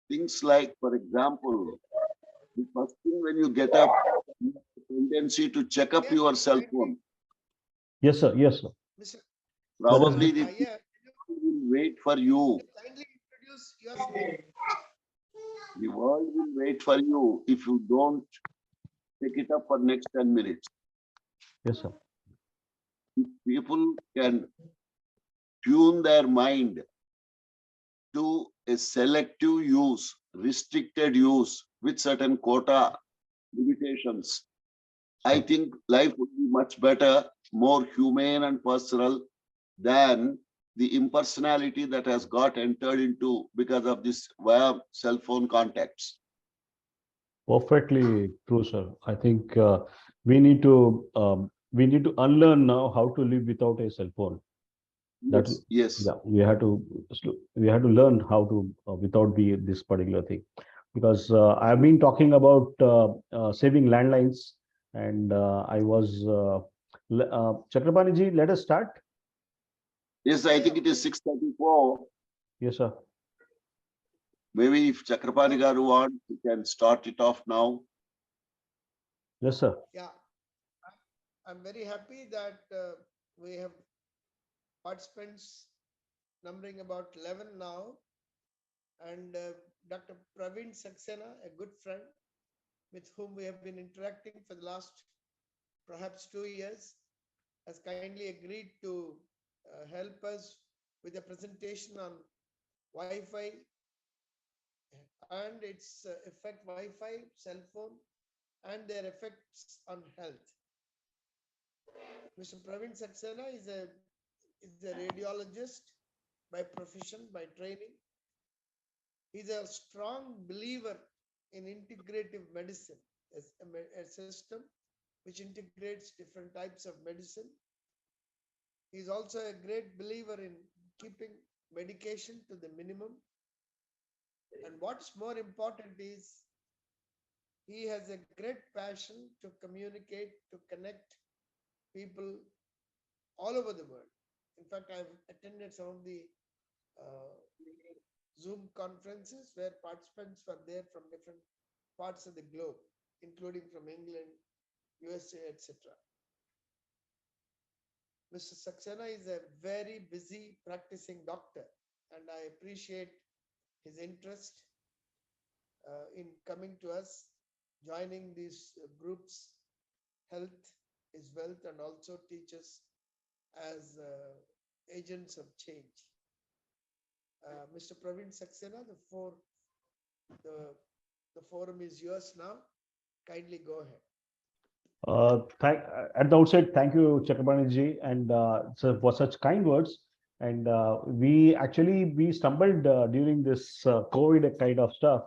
Things like, for example, the first thing when you get up, you have a tendency to check up Yeah, your cell kindly, phone. Yes, sir. Yes, sir. Mr. That is Probably the people Yeah, will wait for can you. you kindly introduce yourself? The world will wait for you if you don't pick it up for next 10 minutes. yes, sir. If people can tune their mind to a selective use, restricted use with certain quota limitations, I Sure. think life would be much better, more humane and personal than the impersonality that has got entered into because of this via cell phone contacts. Perfectly true, sir. I think we need to unlearn now how to live without a cell phone. That Yes, yes. yeah, we had to learn how to without the this particular thing, because I've been talking about saving landlines, and I was Chakrapani ji. Let us start. Yes, I Yeah, think yeah, it is please. 6:34. Yes, sir. Maybe if Chakrapani Okay. Garu wants, we can start it off now. Yes, sir. Yeah, I'm very happy that we have participants numbering about 11 now, and Dr. Praveen Saxena, a good friend with whom we have been interacting for the last perhaps 2 years, has kindly agreed to help us with a presentation on Wi-Fi and its effect, Wi-Fi, cell phone, and their effects on health. Mr. Praveen Saxena is a radiologist by profession, by training. He's a strong believer in integrative medicine as a system which integrates different types of medicine. He's also a great believer in keeping medication to the minimum. And what's more important is he has a great passion to communicate, to connect people all over the world. In fact, I've attended some of the uh, Zoom conferences where participants were there from different parts of the globe, including from England, USA, etc. Mr. Saxena is a very busy practicing doctor, and I appreciate his interest in coming to us, joining these groups. Health is wealth, and also teaches as agents of change. Mr. Praveen Saxena, the, the forum is yours now. Kindly go ahead. At the outset, thank you, Chakrabarti ji, and for such kind words. And we stumbled during this COVID kind of stuff,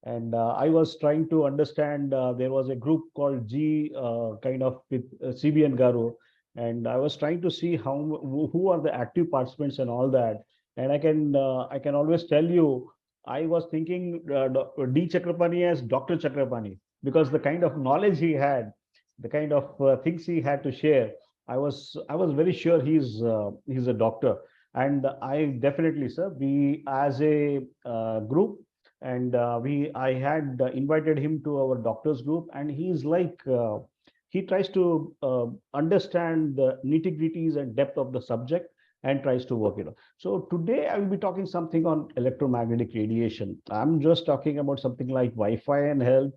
and I was trying to understand. There was a group called G, kind of with CBN Garu, and I was trying to see who are the active participants and all that. And I can always tell you, I was thinking D Chakrapani as Dr. Chakrapani, because the kind of knowledge he had, the kind of things he had to share, I was very sure he's a doctor. And I definitely, sir, we as a group, and we I had invited him to our doctors group, and he's like he tries to understand the nitty-gritties and depth of the subject and tries to work it out. So today I will be talking something on electromagnetic radiation. I'm just talking about something like Wi-Fi and health.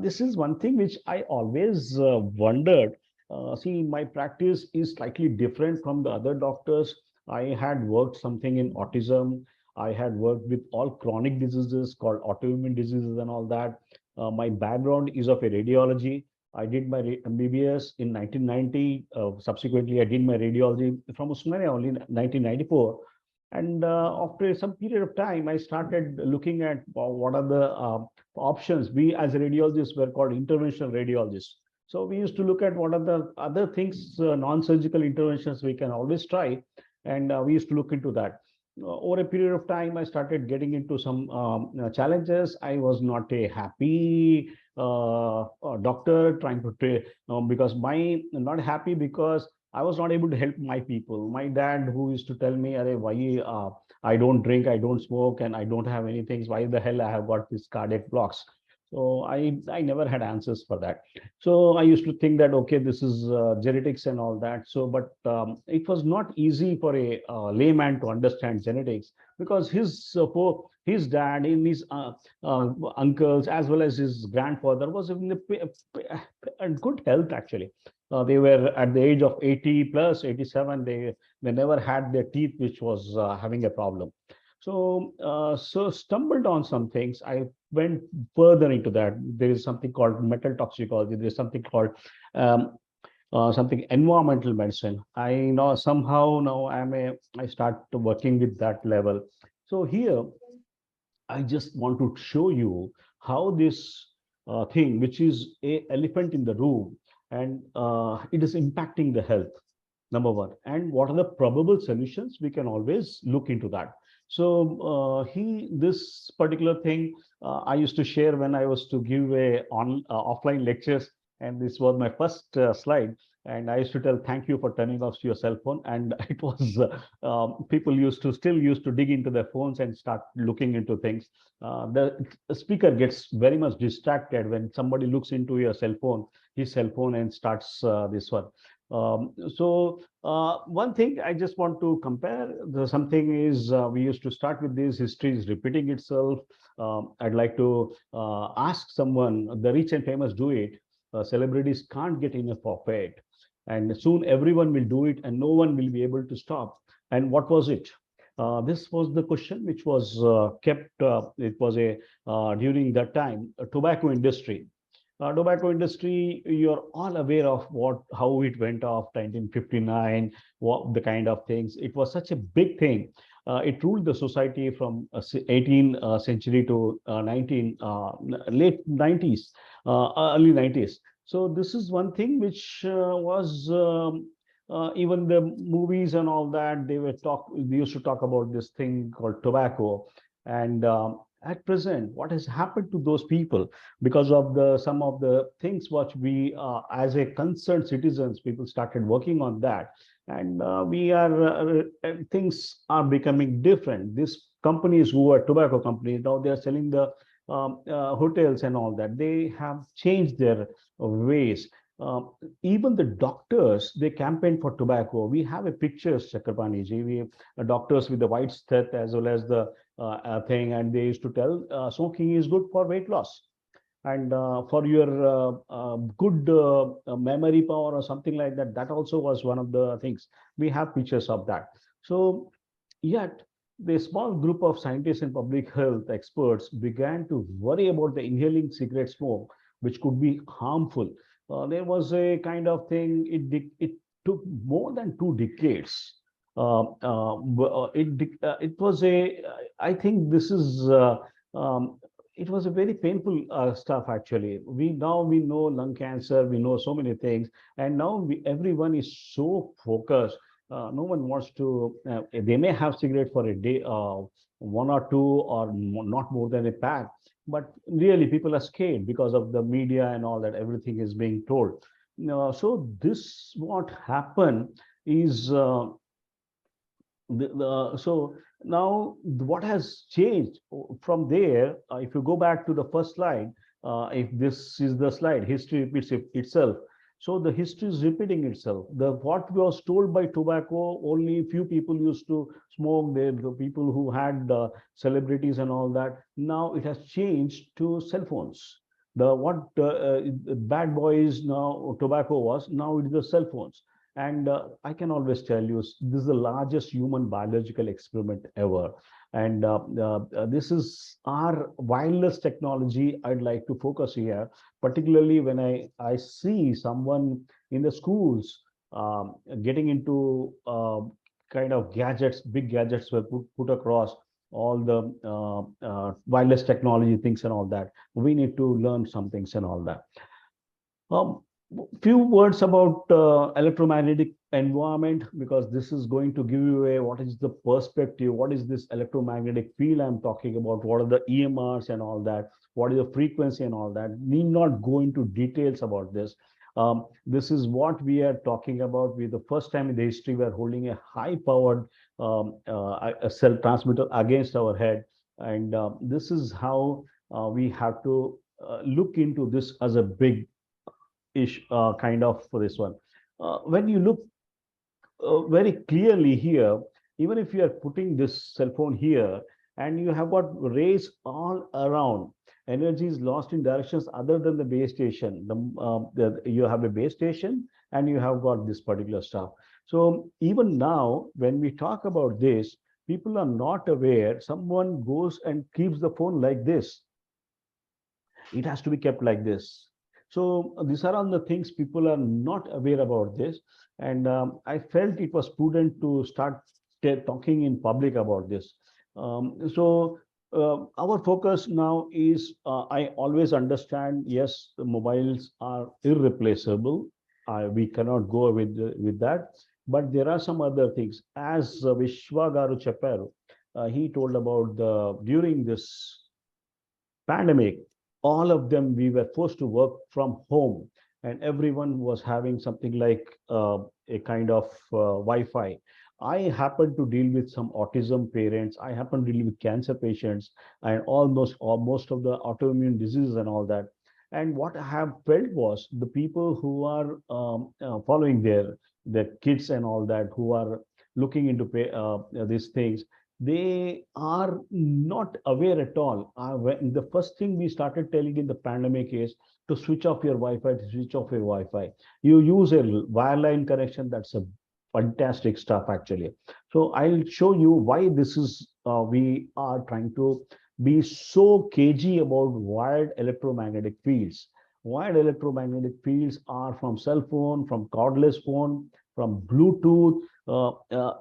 This is one thing which I always wondered. See, my practice is slightly different from the other doctors. I had worked something in autism. I had worked with all chronic diseases called autoimmune diseases and all that. My background is of a radiology. I did my MBBS in 1990. Subsequently, I did my radiology from Usmania only in 1994. And after some period of time, I started looking at what are the options. We as radiologists were called interventional radiologists. So we used to look at what are the other things, non-surgical interventions we can always try, and we used to look into that. Over a period of time, I started getting into some challenges. I was not a happy doctor trying to because my not happy because I was not able to help my people. My dad, who used to tell me, "Arey, why I don't drink, I don't smoke, and I don't have anything. Why the hell I have got these cardiac blocks?" So I never had answers for that. So I used to think that, okay, this is genetics and all that. So, but it was not easy for a layman to understand genetics, because his dad, in his uncles, as well as his grandfather, was in the good health actually. They were at the age of 80 plus 87. They never had their teeth, which was having a problem. So stumbled on some things. I went further into that. There is something called metal toxicology. There is something called um, something environmental medicine. I know somehow now I start working with that level. So here I just want to show you how this thing, which is a elephant in the room, and it is impacting the health. Number one, and what are the probable solutions? We can always look into that. So this particular thing I used to share when I was to give a offline lectures, and this was my first slide. And I used to tell, thank you for turning off your cell phone. And it was people used to dig into their phones and start looking into things. The speaker gets very much distracted when somebody looks into your cell phone, his cell phone, and starts this one. One thing I just want to compare, something is we used to start with this, history is repeating itself. I'd like to ask someone, the rich and famous do it, celebrities can't get enough of it. And soon everyone will do it and no one will be able to stop. And what was it? This was the question which was kept, it was a during that time, a tobacco industry. Tobacco industry, you're all aware of how it went off 1959, what the kind of things. It was such a big thing. It ruled the society from 18th century to 19 late 90s, early 90s. So this is one thing which was even the movies and all that. They used to talk about this thing called tobacco, and at present, what has happened to those people because of the some of the things which we, as a concerned citizens, people started working on that, and we are things are becoming different. These companies who are tobacco companies, now they are selling the hotels and all that. They have changed their ways. Even the doctors, they campaign for tobacco. We have a pictures, Chakrapani ji. We doctors with the white stat as well as the thing, and they used to tell smoking is good for weight loss and for your good memory power or something like that. That also was one of the things. We have pictures of that. So yet the small group of scientists and public health experts began to worry about the inhaling cigarette smoke, which could be harmful. There was a kind of thing, it took more than 2 decades. It was I think this is, it was a very painful stuff actually. We know lung cancer, we know so many things, and now everyone is so focused. No one wants to, they may have cigarette for a day, one or two, or not more than a pack, but really people are scared because of the media and all that, everything is being told. So this what happened is, so now what has changed from there, if you go back to the first slide, if this is the slide, history repeats itself. So the history is repeating itself. The what was told by tobacco, only few people used to smoke. The people who had celebrities and all that. Now it has changed to cell phones. The what bad boys now tobacco was, now it is the cell phones. And I can always tell you, this is the largest human biological experiment ever. And this is our wireless technology. I'd like to focus here, particularly when I see someone in the schools getting into kind of gadgets, big gadgets were put across all the wireless technology things and all that. We need to learn some things and all that. Um, few words about electromagnetic environment, because this is going to give you a what is the perspective, what is this electromagnetic field I'm talking about, what are the EMRs and all that, what is the frequency and all that. Need not go into details about this. This is what we are talking about. We the first time in the history we are holding a high-powered a cell transmitter against our head, and this is how we have to look into this as a big ish kind of for this one. When you look very clearly here, even if you are putting this cell phone here and you have got rays all around, energy is lost in directions other than the base station. You have a base station and you have got this particular stuff. So even now, when we talk about this, people are not aware. Someone goes and keeps the phone like this. It has to be kept like this. So these are all the things people are not aware about this. And I felt it was prudent to start talking in public about this. Our focus now is, I always understand, yes, the mobiles are irreplaceable. We cannot go with that. But there are some other things. As Vishwa Garu Cheparu, he told about during this pandemic, all of them, we were forced to work from home, and everyone was having something like a kind of Wi-Fi. I happen to deal with some autism parents. I happen to deal with cancer patients and almost or most of the autoimmune diseases and all that. And what I have felt was the people who are following their kids and all that, who are looking into these things, they are not aware at all. The first thing we started telling in the pandemic is to switch off your Wi-Fi, to switch off your Wi-Fi. You use a wireline connection. That's a fantastic stuff, actually. So I'll show you why this is. We are trying to be so cagey about wired electromagnetic fields. Wired electromagnetic fields are from cell phone, from cordless phone, from Bluetooth.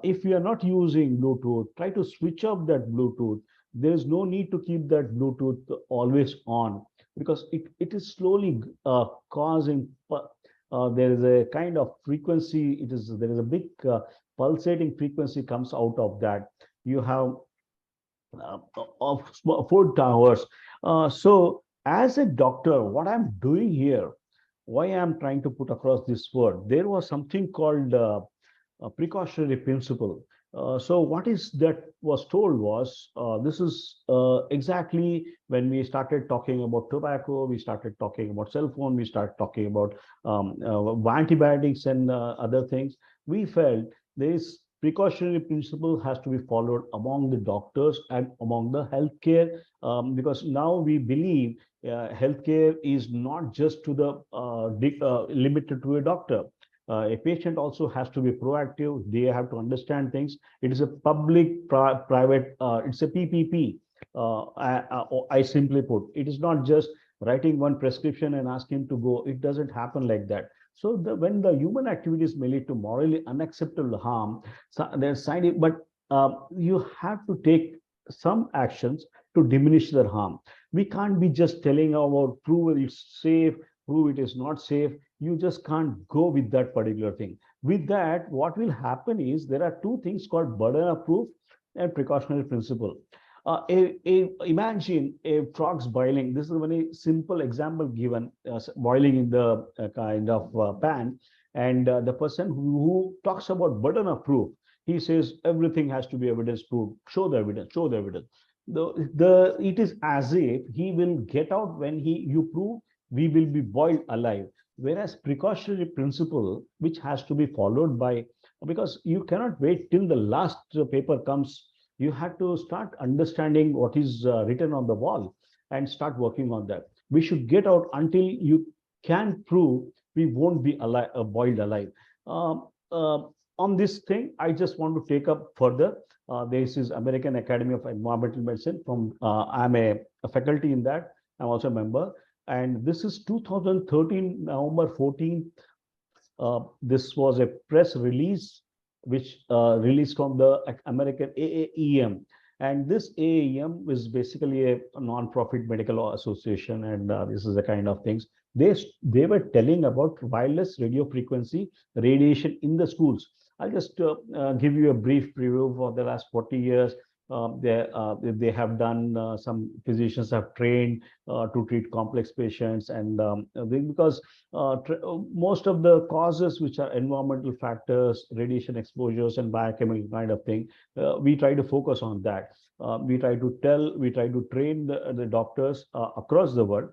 If you are not using Bluetooth, try to switch off that Bluetooth. There's no need to keep that Bluetooth always on, because it is slowly causing, there is a kind of frequency, there is a big pulsating frequency comes out of that. You have uh, of food towers. So as a doctor, what I'm doing here, why I'm trying to put across this word, there was something called a precautionary principle. So what is that was told was, this is exactly when we started talking about tobacco, we started talking about cell phone, we started talking about antibiotics and other things. We felt this precautionary principle has to be followed among the doctors and among the healthcare, because now we believe healthcare is not just to the limited to a doctor. A patient also has to be proactive. They have to understand things. It is a public-private, it's a PPP. I simply put, it is not just writing one prescription and ask him to go. It doesn't happen like that. So when the human activities may lead to morally unacceptable harm, so there's scientific, but you have to take some actions to diminish their harm. We can't be just telling about prove it's safe, prove it is not safe. You just can't go with that particular thing. With that, what will happen is there are two things called burden of proof and precautionary principle. Imagine a frog's boiling. This is a very simple example given, boiling in the kind of pan. And the person who talks about burden of proof, he says everything has to be evidence proved. Show the evidence, show the evidence. It is as if he will get out when you prove we will be boiled alive. Whereas precautionary principle, which has to be followed by, because you cannot wait till the last paper comes, you have to start understanding what is written on the wall and start working on that. We should get out until you can prove we won't be alive, boiled alive. Um, uh, on this thing, I just want to take up further. This is American Academy of Environmental Medicine. I'm a faculty in that. I'm also a member. And this is 2013, November 14th. This was a press release which released from the American AAEM. And this AAEM is basically a non-profit medical association, and this is the kind of things. They were telling about wireless radio frequency radiation in the schools. I'll just give you a brief preview for the last 40 years. They have done, some physicians have trained to treat complex patients, and because most of the causes which are environmental factors, radiation exposures, and biochemical kind of thing, we try to focus on that. We try to train the doctors across the world,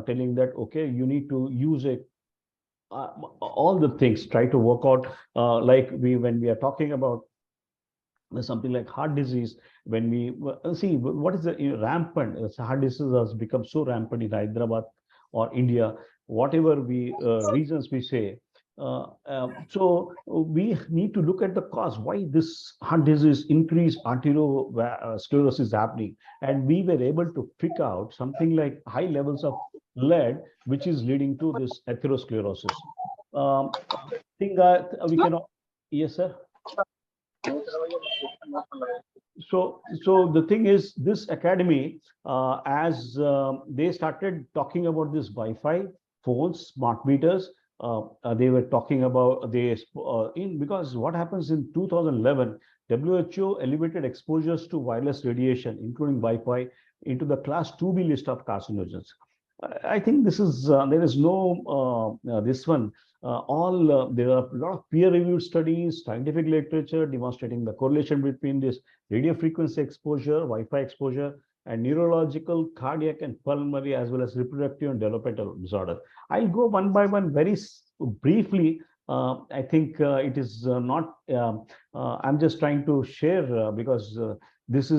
telling that, okay, you need to use a all the things, try to work out, like when we are talking about something like heart disease, when we see what is the rampant, heart disease has become so rampant in Hyderabad or India, whatever we reasons we say. So we need to look at the cause why this heart disease increased arteriosclerosis is happening, and we were able to pick out something like high levels of lead, which is leading to this atherosclerosis. Think we can. Yes, sir. So the thing is, this academy, as they started talking about this Wi-Fi, phones, smart meters, they were talking about in because what happens in 2011, WHO elevated exposures to wireless radiation, including Wi-Fi, into the class 2B list of carcinogens. I think this is there is no this one. There are a lot of peer-reviewed studies, scientific literature demonstrating the correlation between this radio frequency exposure, Wi-Fi exposure, and neurological, cardiac, and pulmonary, as well as reproductive and developmental disorder. I'll go one by one very briefly. I think it is not. I'm just trying to share because this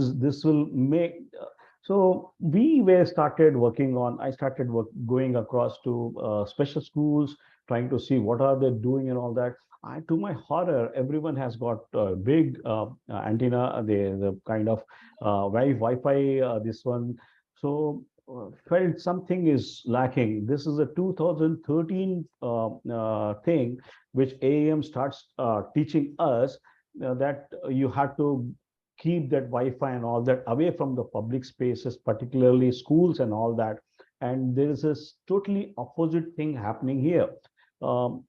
will make. So we were started working on. I started going across to special schools, trying to see what are they doing and all that. To my horror, everyone has got a big antenna, the kind of Wi-Fi, this one. So felt something is lacking. This is a 2013 thing, which AAM starts teaching us that you have to keep that Wi-Fi and all that away from the public spaces, particularly schools and all that. And there is this totally opposite thing happening here. Um,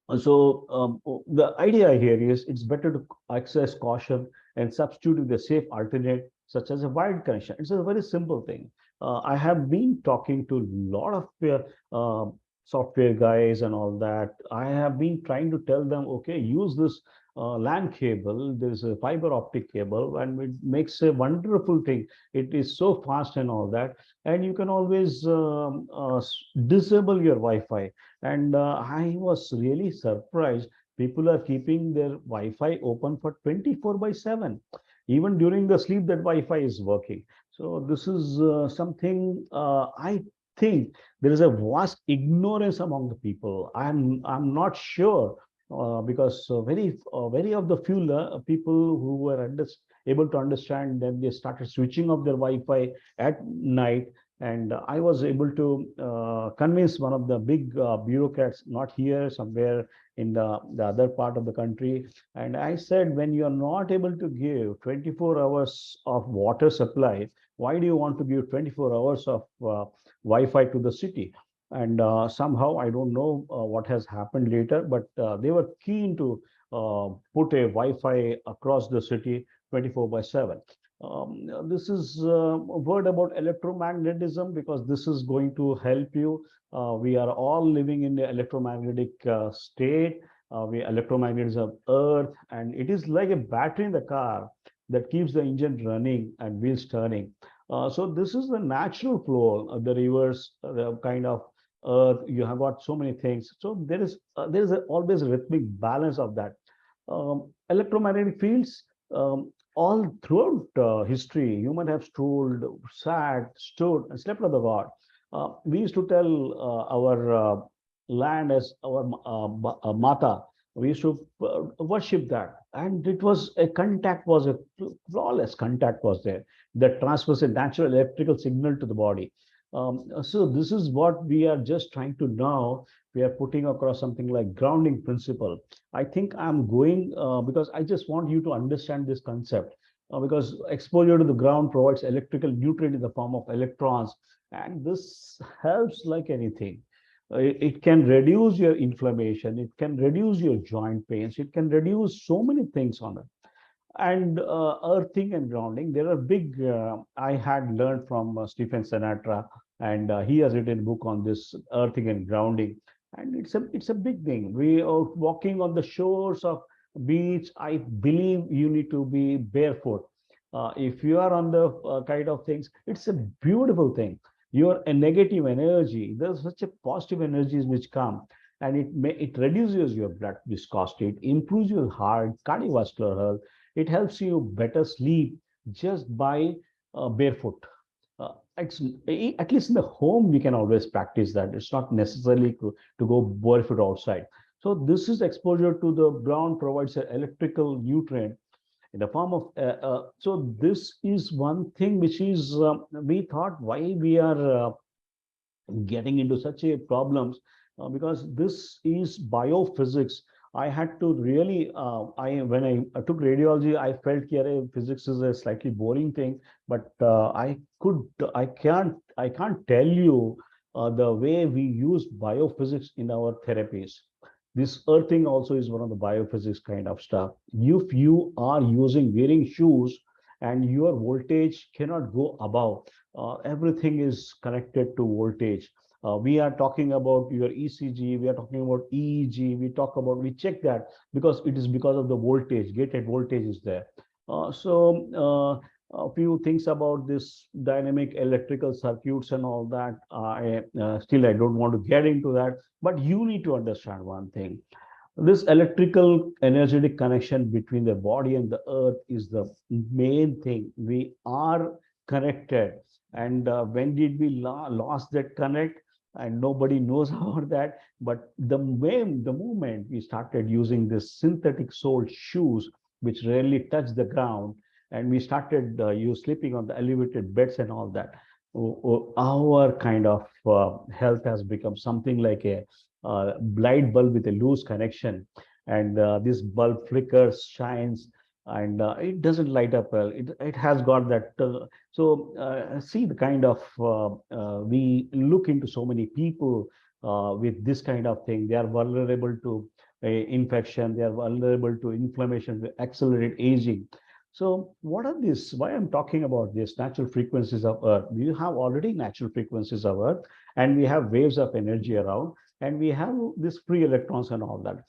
the idea here is it's better to exercise caution and substitute with a safe alternate, such as a wired connection. It's a very simple thing. I have been talking to a lot of software guys and all that. I have been trying to tell them, okay, use this LAN cable. There's a fiber optic cable, and it makes a wonderful thing. It is so fast and all that, and you can always disable your Wi-Fi. And I was really surprised. People are keeping their Wi-Fi open for 24/7. Even during the sleep, that Wi-Fi is working. So this is something I think there is a vast ignorance among the people. I'm not sure because very of the few people who were able to understand, then they started switching off their Wi-Fi at night. And I was able to convince one of the big bureaucrats, not here, somewhere in the other part of the country. And I said, when you are not able to give 24 hours of water supply, why do you want to give 24 hours of Wi-Fi to the city? And somehow, I don't know what has happened later, but they were keen to put a Wi-Fi across the city 24/7. This is a word about electromagnetism, because this is going to help you. We are all living in the electromagnetic state. Electromagnetism Earth, and it is like a battery in the car that keeps the engine running and wheels turning. So this is the natural flow of the rivers, the kind of Earth. You have got so many things. So there is always a rhythmic balance of that. Electromagnetic fields, all throughout history, human have strolled, sat, stood, and slept on the God. We used to tell our land as our mata. We used to worship that, and it was a contact was a flawless contact was there that transfers a natural electrical signal to the body. So this is what we are just trying to now. We are putting across something like grounding principle. I think I'm going because I just want you to understand this concept, because exposure to the ground provides electrical nutrient in the form of electrons, and this helps like anything. It can reduce your inflammation, it can reduce your joint pains, it can reduce so many things on it. And earthing and grounding, there are big, I had learned from Stephen Sinatra, and he has written a book on this earthing and grounding. And it's a big thing. We are walking on the shores of beach. I believe you need to be barefoot. If you are on the kind of things, it's a beautiful thing. Your a negative energy, there's such a positive energies which come, and it reduces your blood viscosity, it improves your heart, cardiovascular health. It helps you better sleep just by barefoot. It's at least in the home we can always practice that. It's not necessarily to go barefoot outside. So this is exposure to the ground provides an electrical nutrient in the form of. So this is one thing which is we thought why we are getting into such a problems, because this is biophysics. I had to really I when I took radiology, I felt here physics is a slightly boring thing, but I can't tell you the way we use biophysics in our therapies. This earthing also is one of the biophysics kind of stuff. If you are using wearing shoes and your voltage cannot go above, everything is connected to voltage. We are talking about your ECG, we are talking about EEG, we check that because it is because of the voltage, gated voltage is there. A few things about this dynamic electrical circuits and all that. I don't want to get into that, but you need to understand one thing. This electrical energetic connection between the body and the earth is the main thing. We are connected. And when did we lost that connect? And nobody knows about that. But the moment we started using this synthetic sole shoes, which rarely touch the ground, and we started you sleeping on the elevated beds and all that, our kind of health has become something like a light bulb with a loose connection, and this bulb flickers, shines, and it doesn't light up well. It has got that. See the kind of we look into so many people with this kind of thing. They are vulnerable to infection. They are vulnerable to inflammation, to accelerate aging. So what are these? Why I'm talking about this natural frequencies of Earth? We have already natural frequencies of Earth, and we have waves of energy around, and we have this free electrons and all that.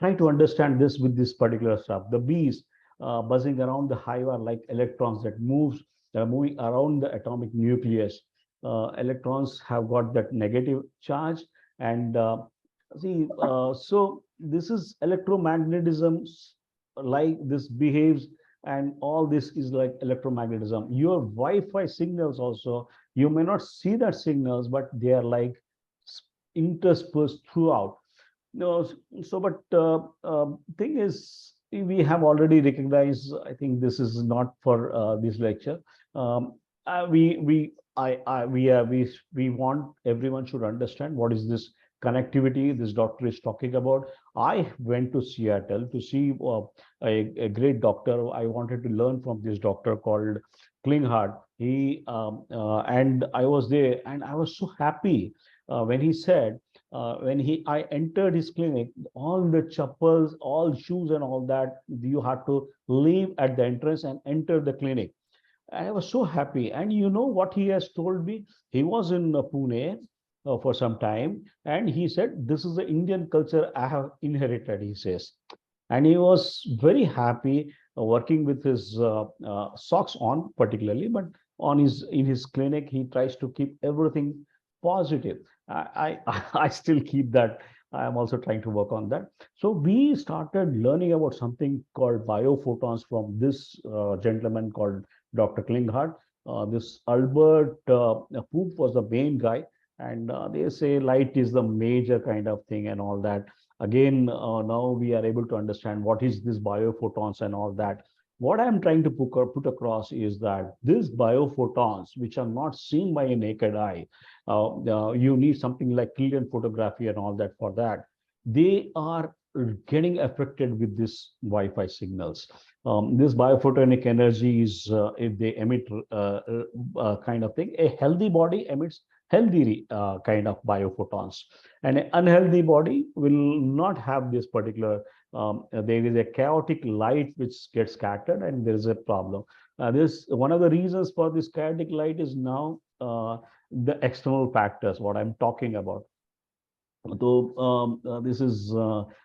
Try to understand this with this particular stuff. The bees buzzing around the hive are like electrons that are moving around the atomic nucleus. Electrons have got that negative charge, and so this is electromagnetism, like this behaves, and all this is like electromagnetism. Your Wi-Fi signals also, you may not see that signals, but they are like interspersed throughout. No, so but thing is, we have already recognized. I think this is not for this lecture. We I we want everyone should understand what is this connectivity this doctor is talking about. I went to Seattle to see a great doctor. I wanted to learn from this doctor called Klinghard. And I was there, and I was so happy when he said when I entered his clinic, all the chappals, all shoes and all that, you had to leave at the entrance and enter the clinic. I was so happy. And you know what he has told me? He was in Pune for some time, and he said, "This is the Indian culture I have inherited," he says. And he was very happy working with his socks on, particularly, but on his in his clinic, he tries to keep everything positive. I still keep that. I am also trying to work on that. So we started learning about something called biophotons from this gentleman called Dr. Klinghardt. This Albert Poop was the main guy, and they say light is the major kind of thing and all that. Again, now we are able to understand what is this biophotons and all that. What I'm trying to put across is that these biophotons, which are not seen by a naked eye, you need something like Killian photography and all that for that. They are getting affected with this Wi-Fi signals. This biophotonic energy is if they emit kind of thing. A healthy body emits healthy kind of biophotons, and an unhealthy body will not have this particular there is a chaotic light which gets scattered, and there is a problem. This one of the reasons for this chaotic light is now the external factors, what I'm talking about. So this is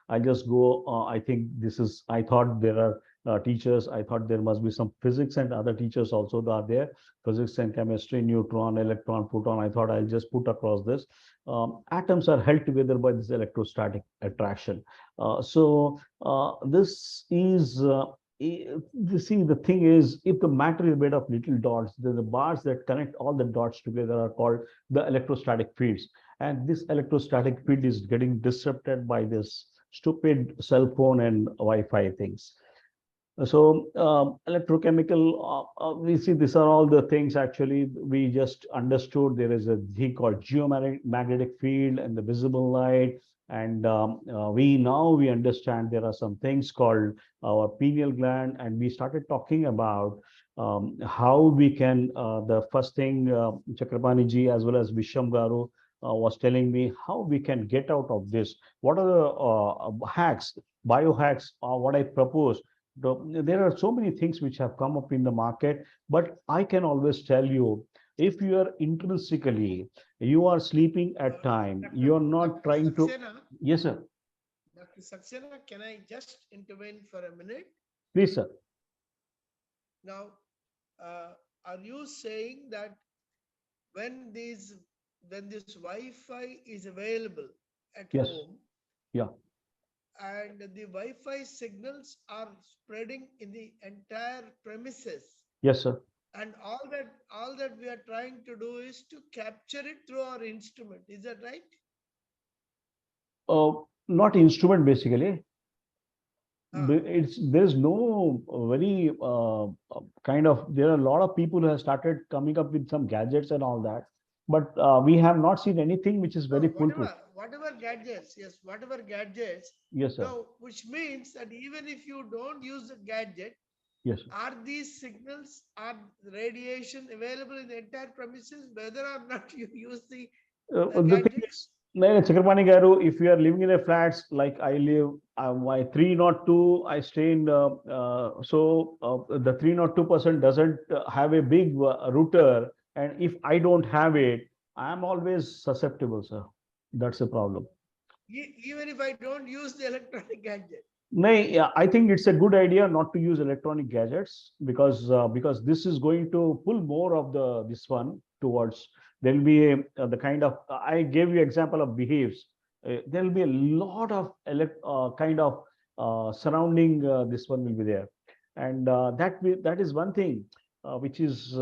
I just go. I think this is. I thought there are teachers. I thought there must be some physics and other teachers also that are there. Physics and chemistry, neutron, electron, proton. I thought I'll just put across this. Atoms are held together by this electrostatic attraction. This is. You see, the thing is, if the matter is made of little dots, then the bars that connect all the dots together are called the electrostatic fields, and this electrostatic field is getting disrupted by this stupid cell phone and Wi-Fi things. So electrochemical, we see these are all the things actually we just understood. There is a thing called geomagnetic field and the visible light. And we understand there are some things called our pineal gland, and we started talking about how we can, the first thing Chakrapani ji as well as Visham Garu was telling me how we can get out of this. What are the hacks, biohacks, what I propose. There are so many things which have come up in the market, but I can always tell you, if you are intrinsically, you are sleeping at time, you are not Dr. trying to. Saxena, Yes, sir. Dr. Saxena, can I just intervene for a minute? Please, sir. Now, are you saying that when these when this Wi-Fi is available at Yes. home Yeah. and the Wi-Fi signals are spreading in the entire premises, Yes, sir. and all that we are trying to do is to capture it through our instrument. Is that right? Not instrument basically. Ah, There's no very kind of, there are a lot of people who have started coming up with some gadgets and all that, but we have not seen anything which is no, very foolproof. whatever gadgets, yes, whatever gadgets. Yes, sir. Now, which means that even if you don't use the gadget, Yes, sir. are these signals, are radiation available in the entire premises, whether or not you use the The thing gadgets? is, Chakrapani Garu, if you are living in a flats like I live, my 302, I stay in, the 302% doesn't have a big router. And if I don't have it, I am always susceptible, sir. That's a problem. Even if I don't use the electronic gadget. No, yeah, I think it's a good idea not to use electronic gadgets, because this is going to pull more of this one towards. There'll be the kind of, I gave you example of behaves. There'll be a lot of kind of surrounding this one will be there, and that is one thing which is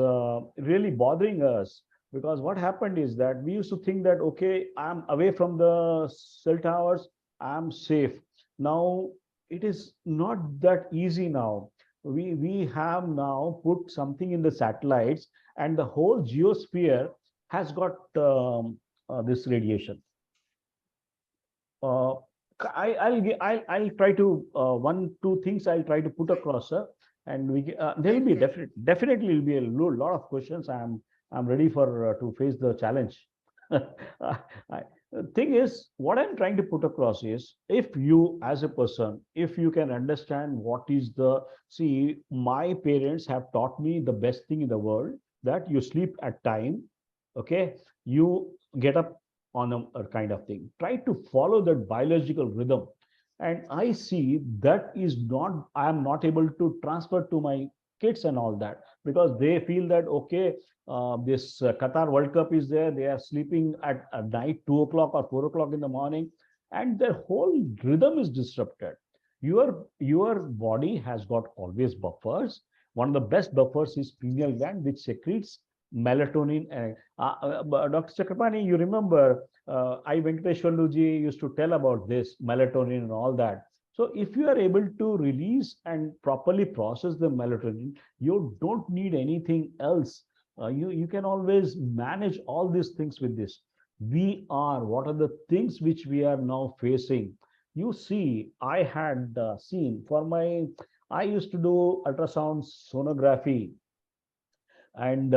really bothering us, because what happened is that we used to think that, okay, I'm away from the cell towers, I'm safe. Now it is not that easy now. We have now put something in the satellites, and the whole geosphere has got this radiation. uh, I'll try to one two things I'll try to put Right, across, sir, and there will right, be right. definitely will be a lot of questions. I'm ready for to face the challenge. Thing is, what I'm trying to put across is, if you as a person, if you can understand what is the, see, my parents have taught me the best thing in the world, that you sleep at time, okay, you get up on a kind of thing. Try to follow that biological rhythm. And I see that is not, I am not able to transfer to my kids and all that, because they feel that, okay, this Qatar World Cup is there, they are sleeping at night, 2 o'clock or 4 o'clock in the morning, and their whole rhythm is disrupted. Your body has got always buffers. One of the best buffers is pineal gland, which secretes melatonin. Dr. Chakrapani, you remember I Venkateshwarluji used to tell about this melatonin and all that. So if you are able to release and properly process the melatonin, you don't need anything else. You can always manage all these things with this. What are the things which we are now facing? You see, I had seen for I used to do ultrasound sonography, and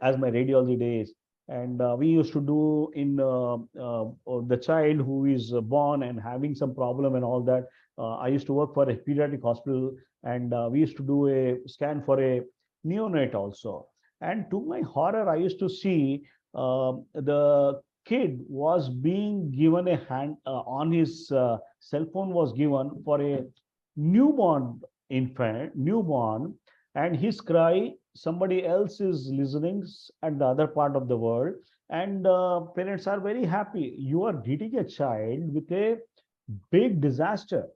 as my radiology days, and we used to do in the child who is born and having some problem and all that, I used to work for a pediatric hospital, and we used to do a scan for a neonate also. And to my horror, I used to see the kid was being given a hand on his cell phone was given for a newborn infant, newborn, and his cry, somebody else is listening at the other part of the world, and parents are very happy. You are treating a child with a big disaster.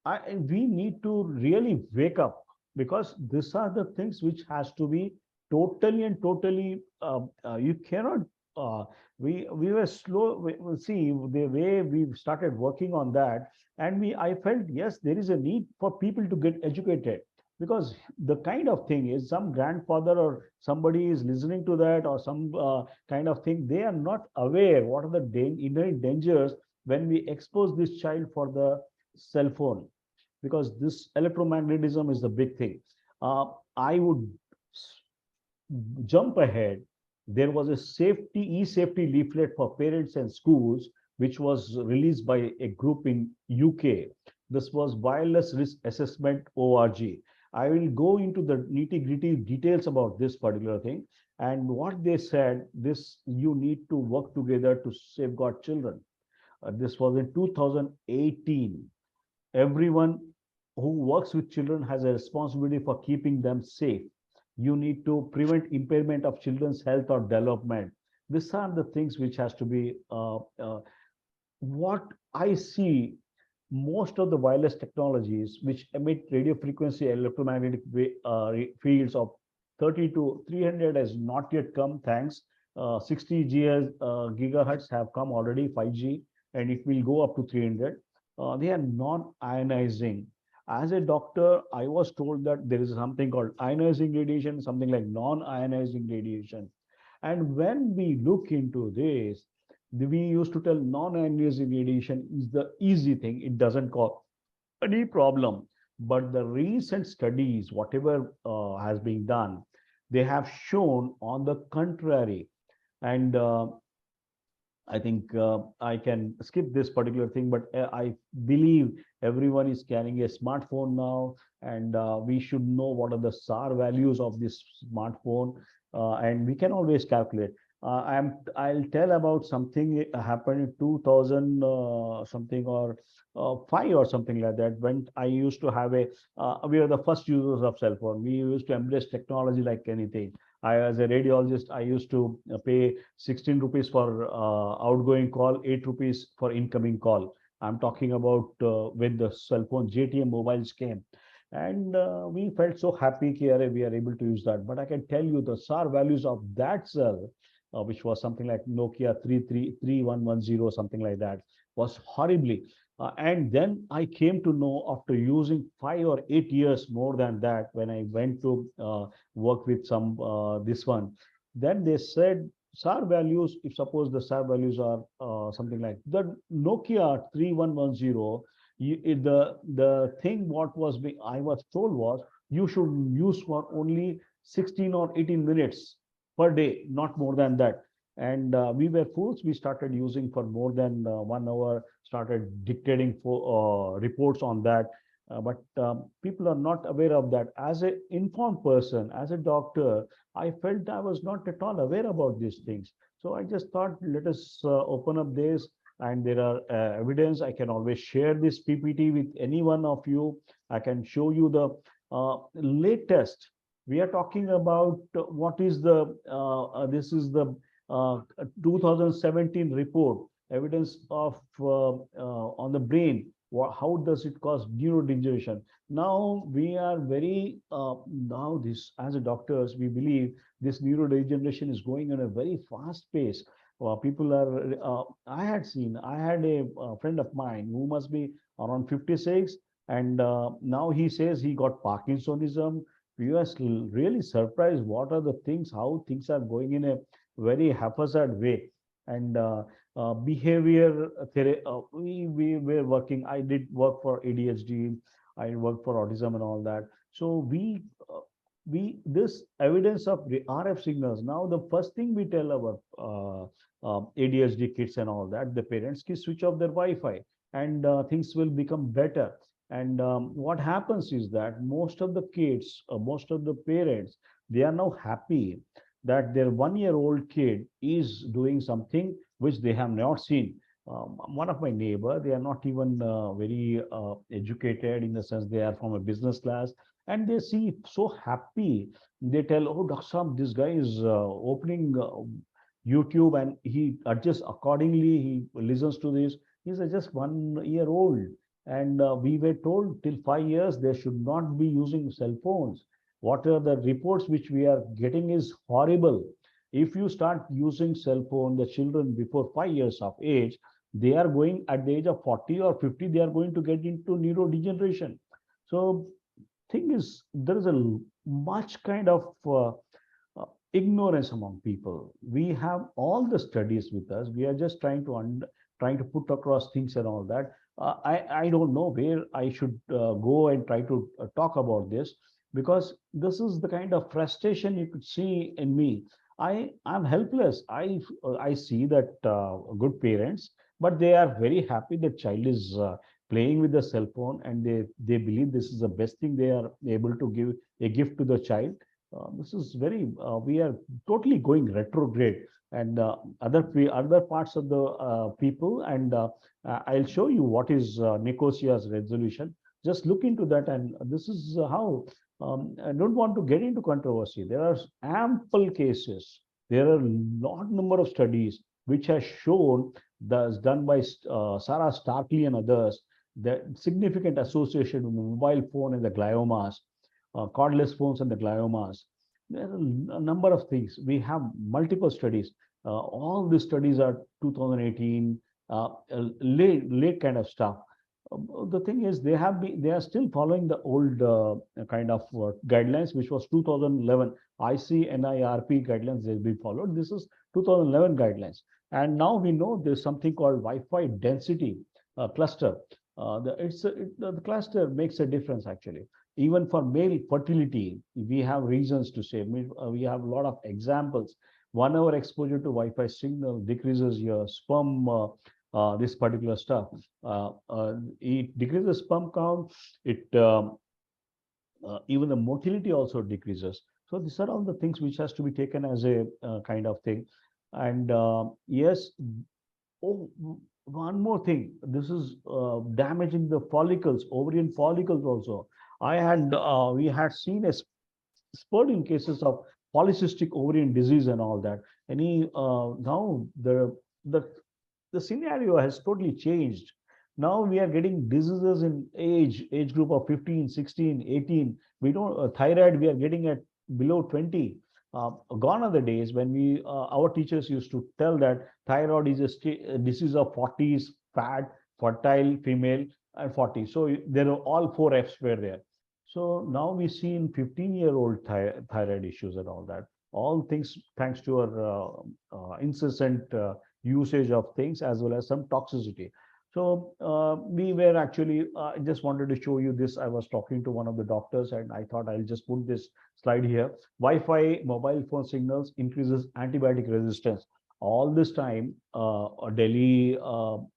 We need to really wake up, because these are the things which has to be totally and totally you cannot uh, we were slow. We see the way we started working on that, and I felt, yes, there is a need for people to get educated, because the kind of thing is, some grandfather or somebody is listening to that, or some kind of thing, they are not aware what are the inherent dangers when we expose this child for the cell phone, because this electromagnetism is the big thing. I would jump ahead. There was a e-safety leaflet for parents and schools, which was released by a group in UK. This was wireless risk assessment org. I will go into the nitty gritty details about this particular thing. And what they said, this you need to work together to safeguard children. This was in 2018. Everyone who works with children has a responsibility for keeping them safe. You need to prevent impairment of children's health or development. These are the things which has to be what I see. Most of the wireless technologies which emit radio frequency electromagnetic fields of 30 to 300 has not yet come, thanks. 60 gigahertz have come already, 5G, and it will go up to 300. They are non-ionizing. As a doctor, I was told that there is something called ionizing radiation, something like non-ionizing radiation. And when we look into this, we used to tell non-ionizing radiation is the easy thing. It doesn't cause any problem. But the recent studies, whatever has been done, they have shown on the contrary. And I think I can skip this particular thing, but I believe everyone is carrying a smartphone now, and we should know what are the SAR values of this smartphone, and we can always calculate. I'll tell about something happened in 2000 something, or five or something like that. When I used to have we were the first users of cell phone. We used to embrace technology like anything. As a radiologist, I used to pay 16 rupees for outgoing call, 8 rupees for incoming call. I'm talking about when the cell phone JTM mobiles came. And we felt so happy here we are able to use that. But I can tell you the SAR values of that cell, which was something like Nokia 333110, something like that, was horribly. And then I came to know after using 5 or 8 years more than that, when I went to work with some this one, then they said SAR values, if suppose the SAR values are something like the Nokia 3110, the thing what was being I was told was you should use for only 16 or 18 minutes per day, not more than that. And we were fools. We started using for more than 1 hour, started dictating for reports on that. But people are not aware of that. As an informed person, as a doctor, I felt I was not at all aware about these things. So I just thought, let us open up this, and there are evidence. I can always share this PPT with any one of you. I can show you the latest. We are talking about what is the this is the 2017 report, evidence of on the brain. How does it cause neurodegeneration? Now we are very now this as a doctors, we believe this neurodegeneration is going on a very fast pace. People are I had a friend of mine who must be around 56, and now he says he got Parkinsonism. We are really surprised what are the things, how things are going in a very haphazard way. And behavior we were working. I did work for ADHD, I worked for autism and all that. So we this evidence of the RF signals. Now the first thing we tell our ADHD kids and all that, the parents can switch off their Wi-Fi. and things will become better. And what happens is that most of the kids, most of the parents, they are now happy that their 1 year old kid is doing something which they have not seen. One of my neighbor, they are not even very educated, in the sense they are from a business class, and they see so happy. They tell, oh, Dr. Sam, this guy is opening YouTube, and he adjusts accordingly. He listens to this. He's just 1 year old. And we were told till 5 years they should not be using cell phones. What are the reports which we are getting is horrible. If you start using cell phone, the children before 5 years of age, they are going at the age of 40 or 50, they are going to get into neurodegeneration. So thing is, there is a much kind of ignorance among people. We have all the studies with us. We are just trying to put across things and all that. I don't know where I should go and try to talk about this, because this is the kind of frustration you could see in me. I'm helpless. I see that good parents, but they are very happy the child is playing with the cell phone, and they believe this is the best thing they are able to give a gift to the child. This is very, we are totally going retrograde, and other parts of the people, and I'll show you what is Nicosia's resolution. Just look into that, and this is how. I don't want to get into controversy. There are ample cases. There are lot number of studies which has shown, that's done by Sarah Starkley and others, the significant association with the mobile phone and the gliomas, cordless phones and the gliomas. There are a number of things. We have multiple studies. All these studies are 2018, late kind of stuff. The thing is, they are still following the old kind of guidelines, which was 2011 ICNIRP guidelines. They'll be followed. This is 2011 guidelines, and now we know there's something called Wi-Fi density cluster. The cluster makes a difference actually. Even for male fertility, we have reasons to say. We have a lot of examples. 1 hour exposure to Wi-Fi signal decreases your sperm, this particular stuff. It decreases sperm count. It even the motility also decreases. So these are all the things which has to be taken as a kind of thing. And yes, oh, one more thing. This is damaging the follicles, ovarian follicles also. We had seen a spurt in cases of polycystic ovarian disease and all that. Now the scenario has totally changed. Now we are getting diseases in age group of 15, 16, 18. We don't thyroid, we are getting at below 20. Gone are the days when our teachers used to tell that thyroid is a disease of 40s, fat, fertile female, and 40. So there are all four F's were there. So now we see in 15-year-old thyroid issues and all that. All things thanks to our incessant usage of things, as well as some toxicity. So we were actually, I just wanted to show you this. I was talking to one of the doctors, and I thought I'll just put this slide here. Wi-Fi mobile phone signals increases antibiotic resistance. All this time, Delhi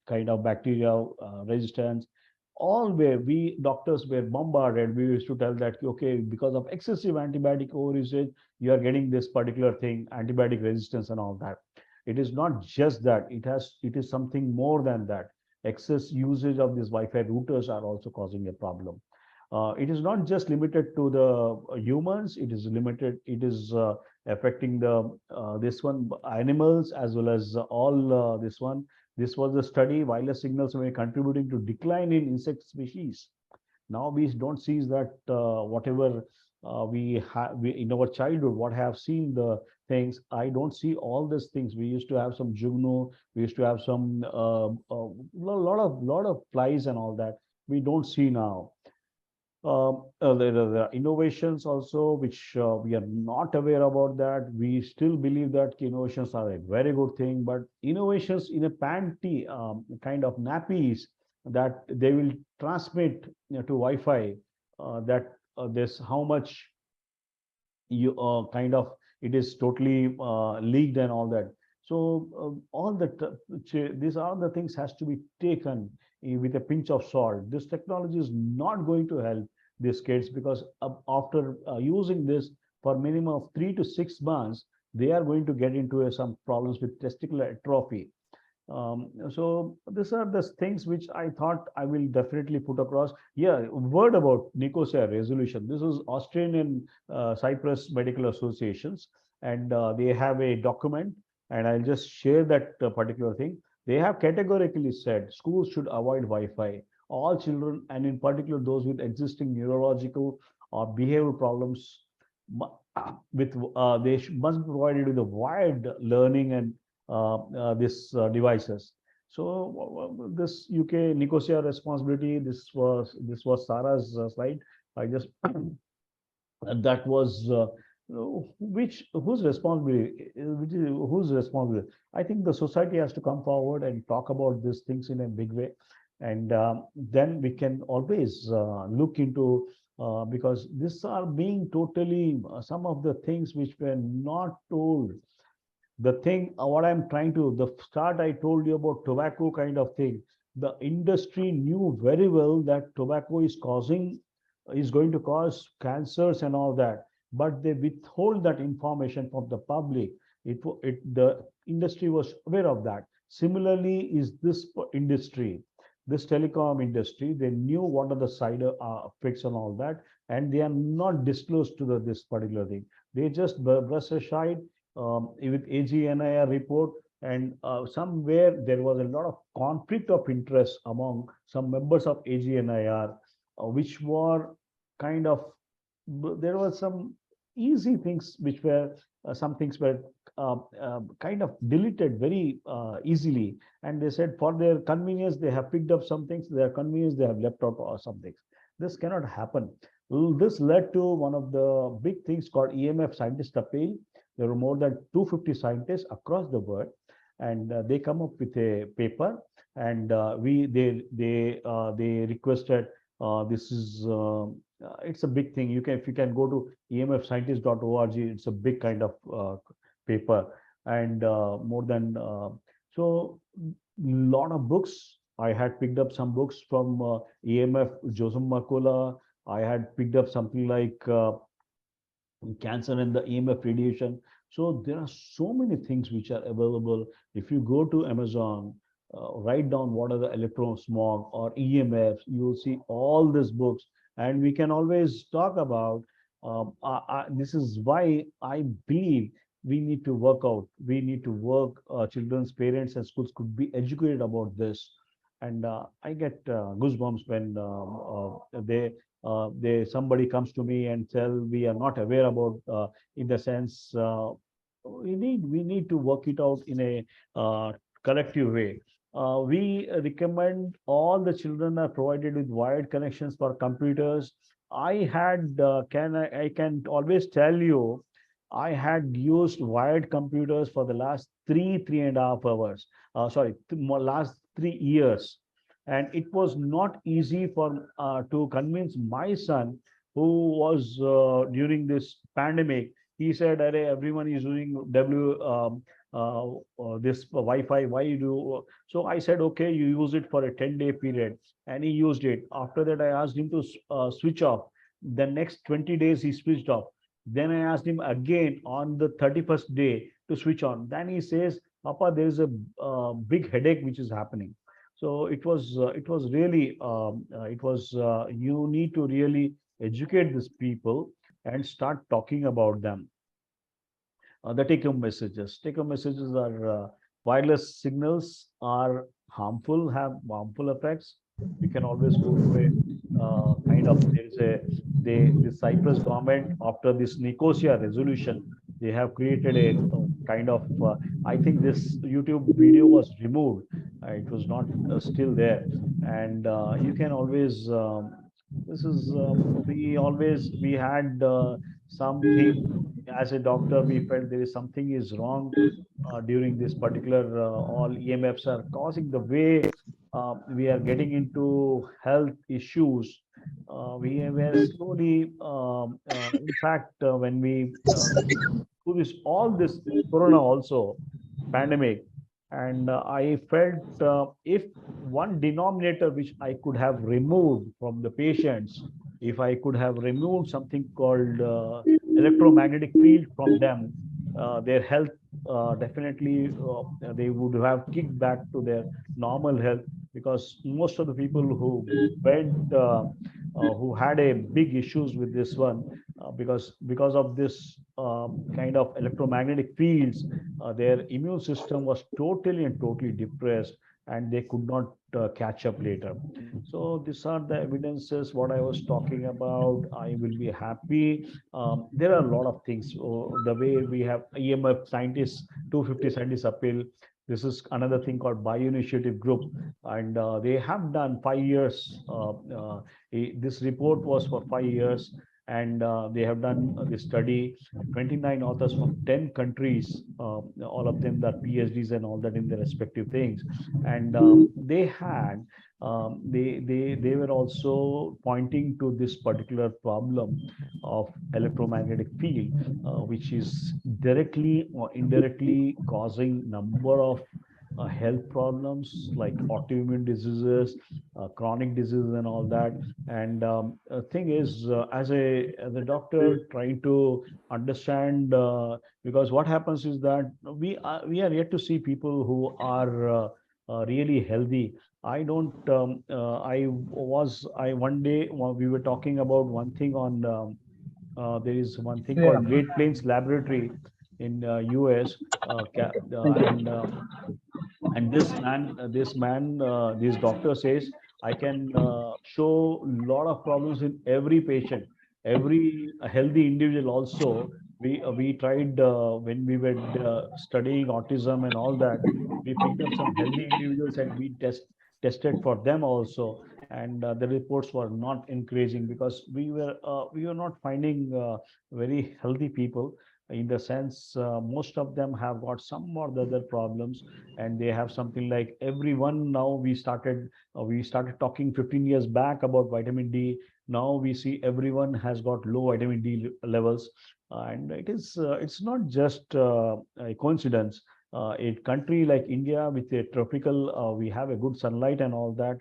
kind of bacteria resistance, all where we doctors were bombarded. We used to tell that, okay, because of excessive antibiotic overusage, you are getting this particular thing, antibiotic resistance and all that. It is not just that. It is something more than that. Excess usage of these Wi-Fi routers are also causing a problem. It is not just limited to the humans. It is limited. It is affecting the this one animals as well as all this one. This was a study. Wireless signals were contributing to decline in insect species. Now we don't see that whatever we have in our childhood, what I have seen the things, I don't see all these things. We used to have some jugnu, we used to have some lot of flies and all that. We don't see now. There are innovations also, which we are not aware about that. We still believe that innovations are a very good thing, but innovations in a panty kind of nappies that they will transmit to Wi-Fi, that this how much you kind of it is totally leaked and all that. So all the these are the things has to be taken with a pinch of salt. This technology is not going to help these kids, because after using this for minimum of 3 to 6 months, they are going to get into some problems with testicular atrophy. So these are the things which I thought I will definitely put across. Yeah, word about Nicosia resolution. This is Austrian and Cyprus Medical Associations, and they have a document, and I'll just share that particular thing. They have categorically said schools should avoid Wi-Fi. All children, and in particular those with existing neurological or behavioral problems, with must be provided with a wired learning and this devices. So this UK Nicosia responsibility. This was Sarah's slide. I just that was which whose responsibility, whose responsibility. I think the society has to come forward and talk about these things in a big way, and then we can always look into, because these are being totally some of the things which were not told. The thing, what I'm trying to, the start I told you about tobacco kind of thing, the industry knew very well that tobacco is going to cause cancers and all that, but they withhold that information from the public. The industry was aware of that. Similarly is this industry, this telecom industry. They knew what are the side effects and all that, and they are not disclosed to this particular thing. They just brush aside with AGNIR report, and somewhere there was a lot of conflict of interest among some members of AGNIR, which were kind of, there were some easy things which were, some things were kind of deleted very easily, and they said for their convenience they have picked up some things, their convenience they have left out some things. This cannot happen. This led to one of the big things called EMF scientist appeal. There were more than 250 scientists across the world, and they come up with a paper, and they requested, this is it's a big thing. If you can go to emfscientist.org, it's a big kind of paper, and more than so lot of books. I had picked up some books from EMF Joseph Mercola. I had picked up something like cancer and the EMF radiation. So there are so many things which are available. If you go to Amazon, write down what are the electron smog or EMFs, you will see all these books, and we can always talk about. This is why I believe we need to work out. We need to work. Children's parents and schools could be educated about this, and I get goosebumps when somebody comes to me and tell we are not aware about, in the sense, we need to work it out in a collective way. We recommend all the children are provided with wired connections for computers. I can always tell you, I had used wired computers for the last 3.5 hours. Sorry, last 3 years, and it was not easy for to convince my son, who was during this pandemic. He said, "Arey, everyone is using this Wi-Fi. Why you do?" So I said, "Okay, you use it for a 10-day period," and he used it. After that, I asked him to switch off. The next 20 days, he switched off. Then I asked him again on the 31st day to switch on. Then he says, "Papa, there is a big headache which is happening." So it was really, you need to really educate these people and start talking about them. The take-home messages. Take-home messages are, wireless signals are harmful, have harmful effects. We can always go to a kind of, there is a, the Cyprus government, after this Nicosia resolution, they have created a kind of, I think this YouTube video was removed. It was not still there, and you can always. This is we had something, as a doctor, we felt there is something is wrong during this particular, all EMFs are causing the way we are getting into health issues. We were slowly, in fact, when we do this, all this corona also, pandemic, And I felt if one denominator which I could have removed from the patients, if I could have removed something called electromagnetic field from them, their health definitely they would have kicked back to their normal health, because most of the people who went who had a big issues with this one, because of this kind of electromagnetic fields, their immune system was totally and totally depressed, and they could not catch up later. So these are the evidences what I was talking about. I will be happy. There are a lot of things. The way we have EMF scientists, 250 scientists appeal. This is another thing called Bioinitiative Group, and they have done 5 years. This report was for 5 years, and they have done this study. 29 authors from 10 countries, all of them are PhDs and all that in their respective things. And they were also pointing to this particular problem of electromagnetic field, which is directly or indirectly causing number of health problems like autoimmune diseases, chronic diseases, and all that. And thing is, as a doctor trying to understand, because what happens is that we are yet to see people who are really healthy. I don't. I one day we were talking about one thing on. There is one thing Yeah. called Great Plains Laboratory in US, Thank you. and this doctor says, I can show a lot of problems in every patient, every healthy individual also. We tried when we were studying autism and all that. We picked up some healthy individuals and we tested for them also, and the reports were not encouraging, because we were not finding very healthy people, in the sense most of them have got some or the other problems. And they have something like everyone. Now we started talking 15 years back about vitamin D. Now we see everyone has got low vitamin D levels. And it's not just a coincidence. A country like India with a tropical, we have a good sunlight and all that.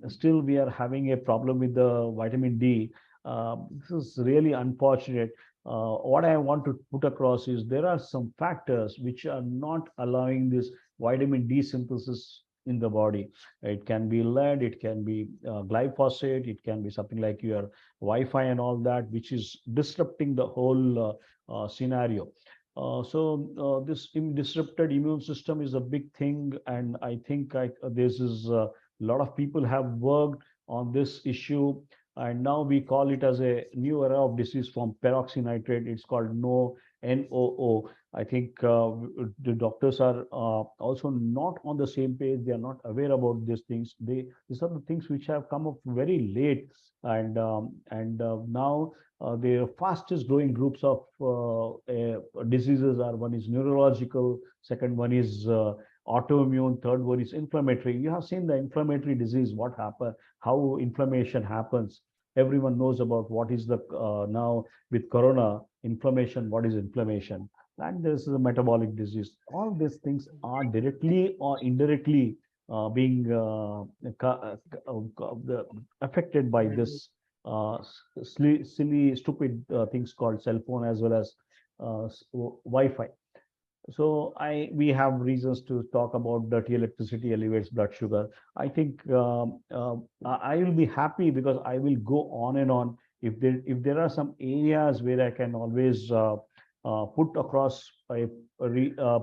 Still we are having a problem with the vitamin D. This is really unfortunate. What I want to put across is there are some factors which are not allowing this vitamin D synthesis in the body. It can be lead, it can be glyphosate, it can be something like your Wi-Fi and all that, which is disrupting the whole scenario. This disrupted immune system is a big thing, and I think this is a lot of people have worked on this issue, and now we call it as a new era of disease form, peroxynitrate. It's called NOO. I think the doctors are also not on the same page. They are not aware about these things. These are the things which have come up very late, and now the fastest growing groups of diseases are: one is neurological, second one is autoimmune, third one is inflammatory. You have seen the inflammatory disease, what happen, how inflammation happens. Everyone knows about what is the now with corona inflammation, what is inflammation. And this is a metabolic disease. All these things are directly or indirectly being affected by this silly, stupid things called cell phone, as well as Wi-Fi. So we have reasons to talk about dirty electricity elevates blood sugar. I think I will be happy, because I will go on and on. If there are some areas where I can always put across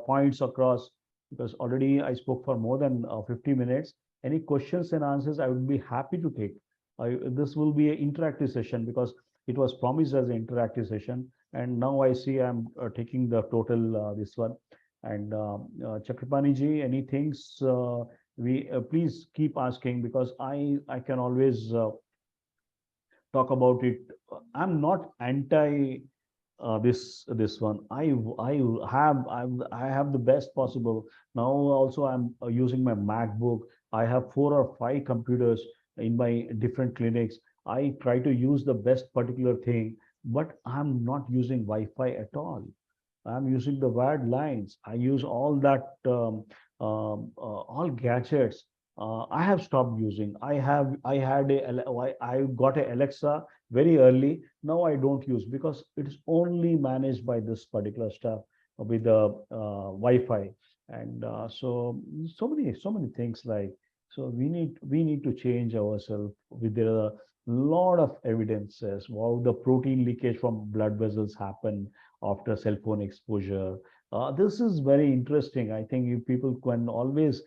points across, because already I spoke for more than 50 minutes. Any questions and answers I would be happy to take. This will be an interactive session, because it was promised as an interactive session, and now I see I'm taking the total this one. And Chakrapani ji, any things we please keep asking, because I can always talk about it. I'm not anti this one. I have the best possible. Now also I'm using my MacBook. I have 4 or 5 computers in my different clinics. I try to use the best particular thing, but I'm not using Wi-Fi at all. I'm using the wired lines. I use all that, all gadgets. I have stopped using. I had I got a Alexa very early. Now I don't use because it's only managed by this particular stuff with the Wi-Fi. And so many things like, so we need to change ourselves. With there are a lot of evidences how the protein leakage from blood vessels happen after cell phone exposure. This is very interesting. I think you people can always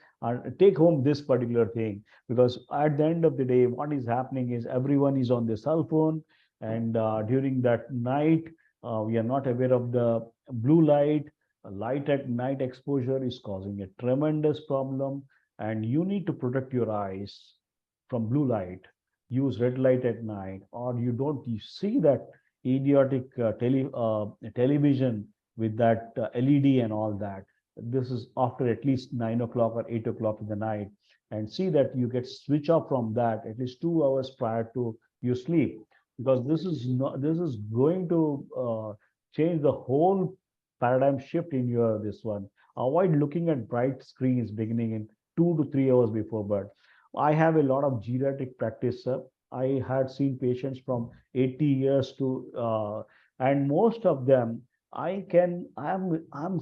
take home this particular thing, because at the end of the day, what is happening is everyone is on their cell phone, and during that night, we are not aware of the blue light. Light at night exposure is causing a tremendous problem, and you need to protect your eyes from blue light. Use red light at night, or you see that idiotic television with that LED and all that. This is after at least 9 o'clock or 8 o'clock in the night, and see that you get switch off from that at least 2 hours prior to you sleep, because this is going to change the whole paradigm shift in your this one. Avoid looking at bright screens beginning in 2 to 3 hours before bed. I have a lot of geriatric practice, sir. I had seen patients from 80 years to, and most of them, I'm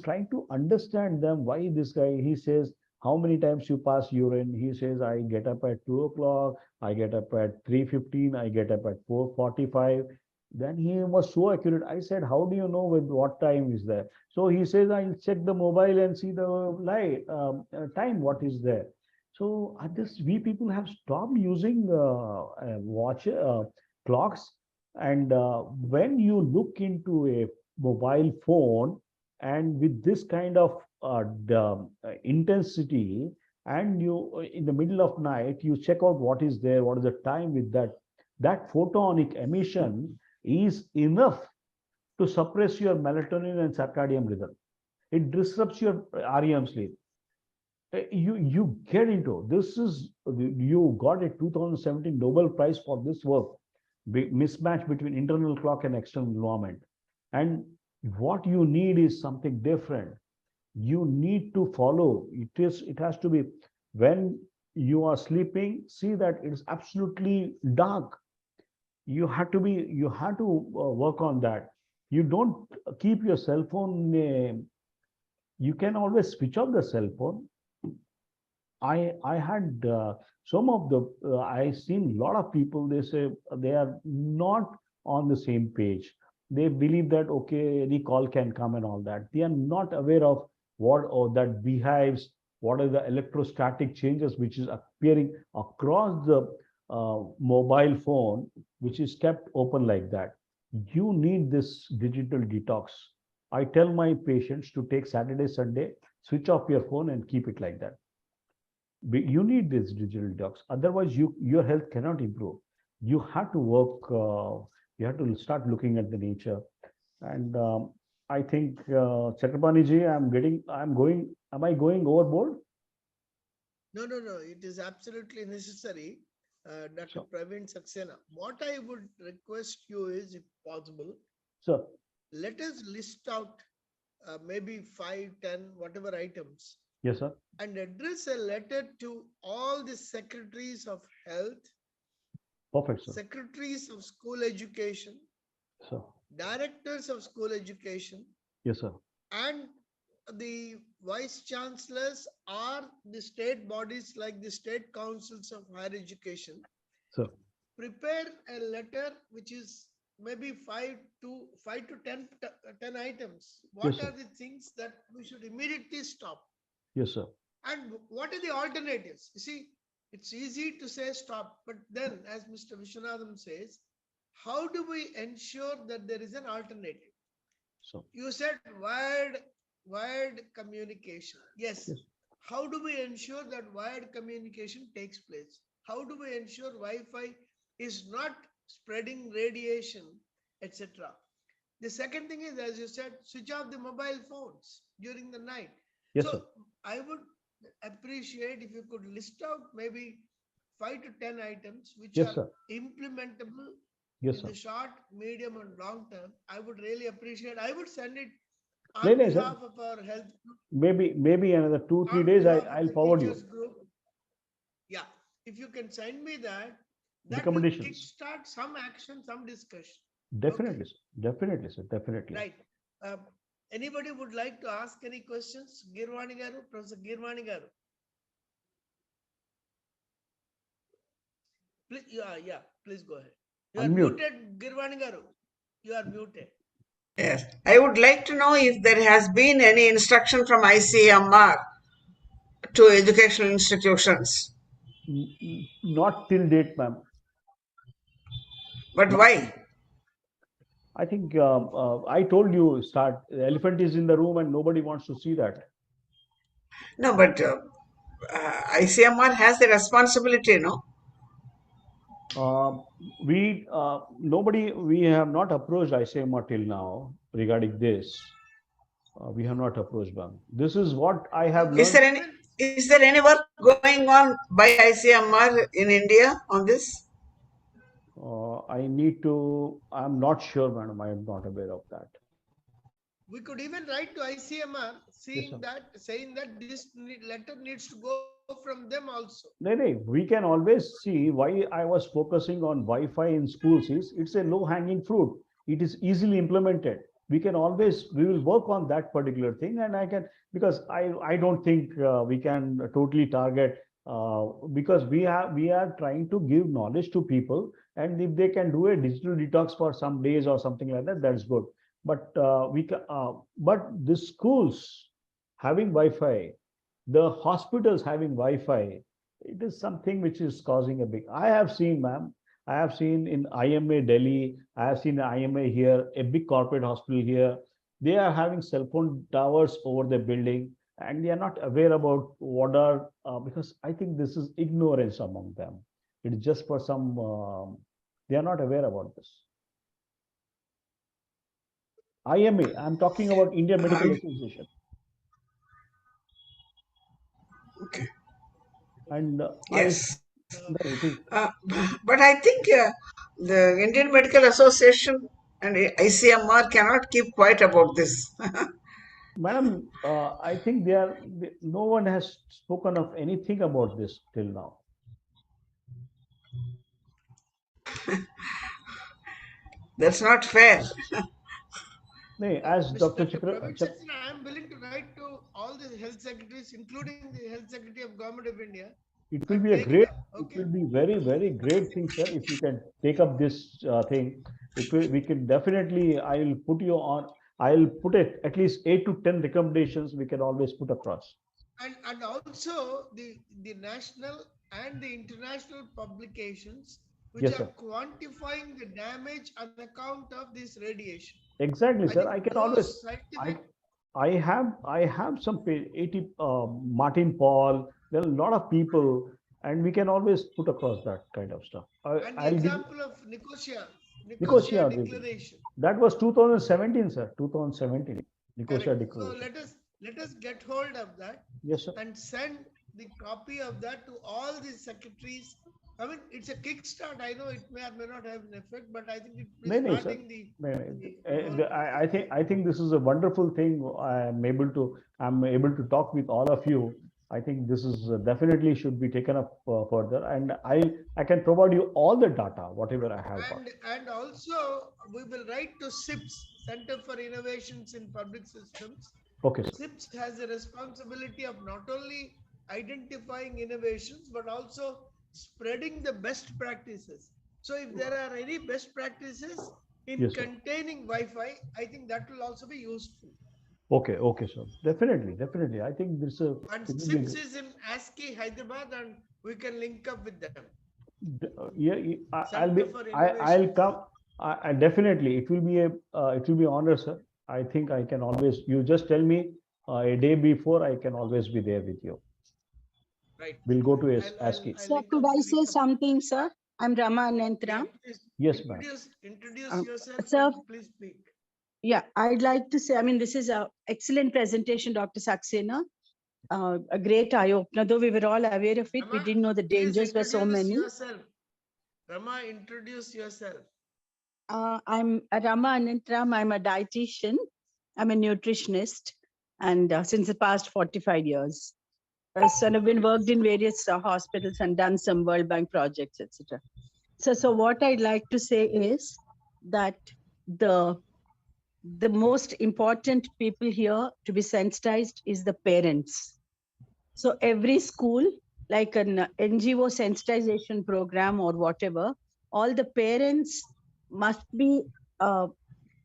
trying to understand them. Why this guy, he says, how many times you pass urine? He says, I get up at 2 o'clock, I get up at 3:15, I get up at 4:45. Then he was so accurate. I said, how do you know with what time is there? So he says, I'll check the mobile and see the light time, what is there. So this, we people have stopped using watch clocks, and when you look into a mobile phone, and with this kind of intensity, and you in the middle of night you check out what is there, what is the time with that, that photonic emission is enough to suppress your melatonin and circadian rhythm. It disrupts your REM sleep. You get into this is, you got a 2017 Nobel Prize for this work, mismatch between internal clock and external environment. And what you need is something different. You need to follow it has to be, when you are sleeping, see that it's absolutely dark. You have to work on that. You don't keep your cell phone, you can always switch off the cell phone. I had some of the I seen a lot of people. They say they are not on the same page. They believe that okay, any call can come and all that. They are not aware of what or that behaves. What are the electrostatic changes which is appearing across the mobile phone, which is kept open like that. You need this digital detox. I tell my patients to take Saturday, Sunday, switch off your phone and keep it like that. You need this digital detox, otherwise your health cannot improve. You have to work, you have to start looking at the nature. And I think Chakrapani ji, am I going overboard? No, no, no. It is absolutely necessary, Dr. So Praveen Saxena. What I would request you is, if possible, so let us list out maybe 5, 10, whatever items, yes sir. and address a letter to all the secretaries of health, Perfect sir. secretaries of school education, So directors of school education, yes sir. and the vice chancellors or the state bodies like the state councils of higher education. So Prepare a letter which is maybe 5 to 10 items. yes What sir. are the things that we should immediately stop? Yes sir. And what are the alternatives? You see, it's easy to say stop, but then, as Mr. Vishwanathan says, how do we ensure that there is an alternative? So You said wired communication. Yes. yes. How do we ensure that wired communication takes place? How do we ensure Wi-Fi is not spreading radiation, etc.? The second thing is, as you said, switch off the mobile phones during the night. Yes So sir. I would appreciate if you could list out maybe 5 to 10 items which Yes are sir. implementable Yes in sir. the short, medium, and long term. I would really appreciate. I would send it on No, no, sir. behalf of our health group, Maybe another 2-3 on days behalf of I'll the forward you teachers group. Yeah, if you can send me that, that will recommendations. kickstart some action, some discussion. Definitely, sir. Definitely, sir. Definitely. Right. Uh, Anybody would like to ask any questions? Girvani garu, Professor Girvani garu. Please, yeah, please go ahead. You are Unmute. muted, Girvani garu. You are muted. Yes, I would like to know if there has been any instruction from ICMR to educational institutions. Not till date, ma'am. But Not till why? date. I think I told you, start. The elephant is in the room and nobody wants to see that. No, but ICMR has the responsibility, no? Uh, we have not approached ICMR till now regarding this. We have not approached them. This is what I have Is learned. there any work going on by ICMR in India on this? I need to, I'm not sure, madam. I am not aware of that. We could even write to ICMR Yes, sir. saying that this letter needs to go from them also. No, we can always see why I was focusing on Wi-Fi in schools is it's a low-hanging fruit. It is easily implemented. We will work on that particular thing, and I can because I don't think we can totally target because we are trying to give knowledge to people, and if they can do a digital detox for some days or something like that, that's good. But the schools having Wi-Fi, the hospitals having Wi-Fi, it is something which is causing a big. I have seen, ma'am, I have seen in IMA Delhi, I have seen IMA here, a big corporate hospital here. They are having cell phone towers over the building, and they are not aware about what are because I think this is ignorance among them. It is just for some. They are not aware about this. IMA, I'm talking about Indian Medical Association. Okay. And Yes. it is. But I think the Indian Medical Association and ICMR cannot keep quiet about this. Madam, I think no one has spoken of anything about this till now. That's not fair. No, as Dr. Mr. Chakra, Praveen Saxena, I am willing to write to all the health secretaries, including the Health Secretary of Government of India, it will and be a take it great, up. it Okay. will be very, very great thing, sir, if you can take up this thing. We can definitely, I'll put it at least 8 to 10 recommendations we can always put across. And also the national and the international publications which Yes, are sir. quantifying the damage on account of this radiation. Exactly, I sir. think I can always, those I, scientific. I have some 80, Martin Paul, there are a lot of people, and we can always put across that kind of stuff. And the I'll give example of Nicosia Nicosia, Declaration. that was 2017, sir, 2017, Nicosia Correct. So Declaration. let us get hold of that Yes, sir. and send the copy of that to all the secretaries. I mean, it's a kickstart. I know it may or may not have an effect, but I think it is No, sir. starting the I think this is a wonderful thing. I'm able to talk with all of you. I think this is definitely should be taken up further, and I can provide you all the data, whatever I have got. and also we will write to SIPS, Center for Innovations in Public Systems. Okay, sir. SIPS has a responsibility of not only identifying innovations but also spreading the best practices. So if there are any best practices in Yes, sir. containing Wi-Fi, I think that will also be useful. Okay, sir. Definitely. I think this is. And SIPS is in ASCII, Hyderabad, and we can link up with them. Yeah, I'll be. Center for I'll Innovation. come. I definitely. It will be honor, sir. I think I can always. You just tell me a day before. I can always be there with you. Right. We'll go to I'll ASCII. Sir, could I say something, sir? I'm Rama Anantram. Yes, ma'am. Introduce yourself Sir, and please speak. yeah, I'd like to say, I mean, this is an excellent presentation, Dr. Saxena. A great eye opener, though we were all aware of it. Rama, We didn't know the dangers were so introduce many. yourself. Rama, introduce yourself. I'm Rama Anantram. I'm a dietitian. I'm a nutritionist, and since the past 45 years. So I've been worked in various hospitals and done some World Bank projects, etc. So what I'd like to say is that the most important people here to be sensitized is the parents. So every school, like an NGO sensitization program or whatever, all the parents must be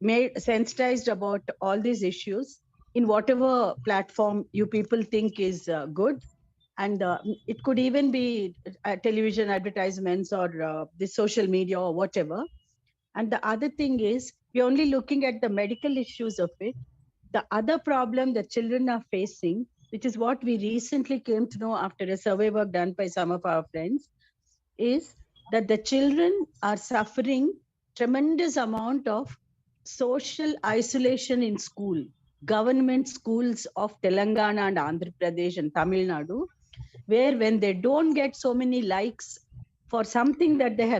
made sensitized about all these issues in whatever platform you people think is good. And it could even be television advertisements or the social media or whatever. And the other thing is, we're only looking at the medical issues of it. The other problem that children are facing, which is what we recently came to know after a survey work done by some of our friends, is that the children are suffering tremendous amount of social isolation in school. Government schools of Telangana and Andhra Pradesh and Tamil Nadu, where when they don't get so many likes for something that they have